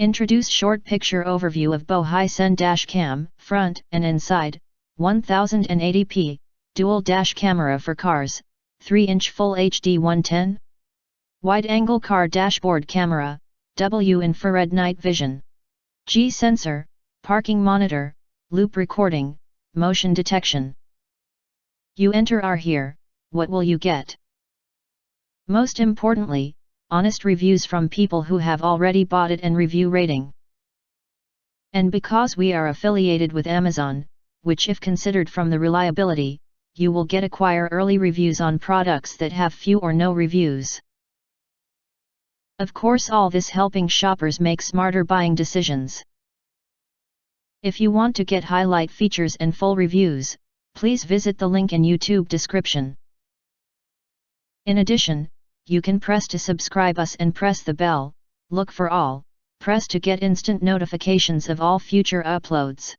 Introduce short picture overview of Bohisen dash cam, front and inside, 1080p, dual dash camera for cars, 3-inch Full HD 110. Wide-angle car dashboard camera, W infrared night vision. G sensor, parking monitor, loop recording, motion detection. You enter R here, what will you get? Most importantly, honest reviews from people who have already bought it and review rating. And because we are affiliated with Amazon, which if considered from the reliability, you will get acquire early reviews on products that have few or no reviews. Of course, all this helping shoppers make smarter buying decisions. If you want to get highlight features and full reviews, please visit the link in YouTube description. In addition, you can press to subscribe us and press the bell, look for all, press to get instant notifications of all future uploads.